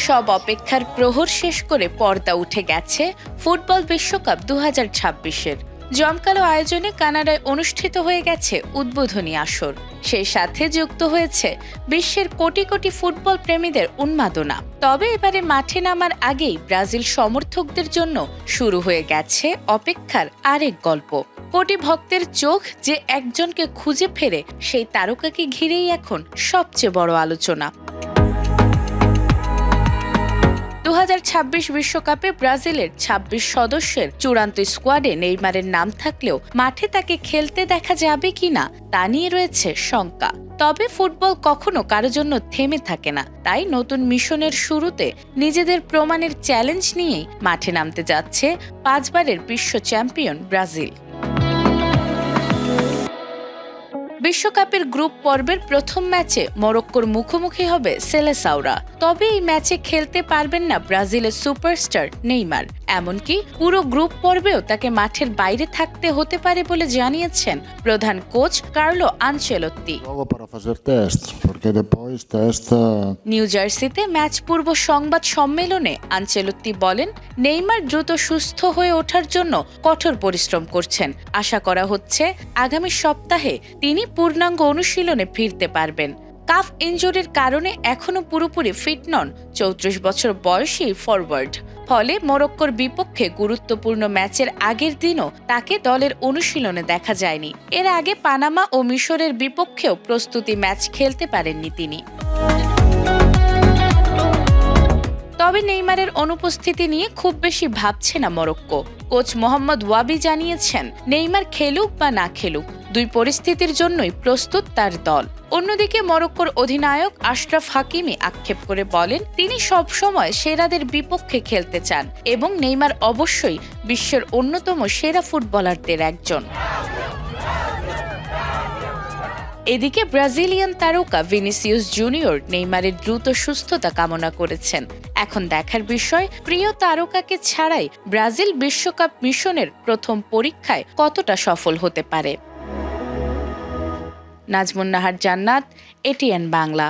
সব অপেক্ষার প্রহর শেষ করে পর্দা উঠে গেছে ফুটবল বিশ্বকাপ 2026-এর। জমকালো আয়োজনে কানাডায় অনুষ্ঠিত হয়ে গেছে উদ্বোধনী আসর। সেই সাথে যুক্ত হয়েছে বিশ্বের কোটি কোটি ফুটবল প্রেমীদের উন্মাদনা। তবে এবারে মাঠে নামার আগেই ব্রাজিল সমর্থকদের জন্য শুরু হয়ে গেছে অপেক্ষার আরেক গল্প। কোটি ভক্তের চোখ যে একজনকে খুঁজে ফেরে, সেই তারকাকে ঘিরেই এখন সবচেয়ে বড় আলোচনা। 2026 বিশ্বকাপে ব্রাজিলের 26 সদস্যের চূড়ান্ত স্কোয়াডে নেইমারের নাম থাকলেও মাঠে তাকে খেলতে দেখা যাবে কিনা তা নিয়ে রয়েছে শঙ্কা। তবে ফুটবল কখনো কারো জন্য থেমে থাকে না, তাই নতুন মিশনের শুরুতে নিজেদের প্রমাণের চ্যালেঞ্জ নিয়েই মাঠে নামতে যাচ্ছে 5 বারের বিশ্ব চ্যাম্পিয়ন ব্রাজিল। বিশ্বকাপের গ্রুপ পর্বের প্রথম ম্যাচে মরক্কোর মুখোমুখি হবে সেলেসাওরা। তবে এই ম্যাচে খেলতে পারবেন না ব্রাজিলের সুপারস্টার নেইমার। এমনকি পুরো গ্রুপ পর্বেও তাকে মাঠের বাইরে থাকতে হতে পারে বলে জানিয়েছেন প্রধান কোচ কার্লো আনচেলোত্তি। নিউ জার্সিতে ম্যাচ পূর্ব সংবাদ সম্মেলনে আনচেলোত্তি বলেন, নেইমার দ্রুত সুস্থ হয়ে ওঠার জন্য কঠোর পরিশ্রম করছেন। আশা করা হচ্ছে আগামী সপ্তাহে তিনি পূর্ণাঙ্গ অনুশীলনে ফিরতে পারবেন। কাফ ইনজুরির কারণে এখনো পুরোপুরি ফিট নন 34 বছর বয়সী ফরওয়ার্ড। ফলে মরক্কোর বিপক্ষে গুরুত্বপূর্ণ ম্যাচের আগের দিনও তাকে দলের অনুশীলনে দেখা যায়নি। এর আগে পানামা ও মিশরের বিপক্ষেও প্রস্তুতি ম্যাচ খেলতে পারেননি তিনি। তবে নেইমারের অনুপস্থিতি নিয়ে খুব বেশি ভাবছে না মরক্কো। কোচ মোহাম্মদ ওয়াবি জানিয়েছেন, নেইমার খেলুক বা না খেলুক, দুই পরিস্থিতির জন্যই প্রস্তুত তার দল। অন্যদিকে মরক্কোর অধিনায়ক আশরাফ হাকিমি আক্ষেপ করে বলেন, তিনি সবসময় সেরাদের বিপক্ষে খেলতে চান এবং নেইমার অবশ্যই বিশ্বের অন্যতম সেরা ফুটবলারদের একজন। এদিকে ব্রাজিলিয়ান তারকা ভিনিসিয়াস জুনিয়র নেইমারের দ্রুত সুস্থতা কামনা করেছেন। এখন দেখার বিষয়, প্রিয় তারকাকে ছাড়াই ব্রাজিল বিশ্বকাপ মিশনের প্রথম পরীক্ষায় কতটা সফল হতে পারে। নাজমুন নাহার জান্নাত, এটিএন বাংলা।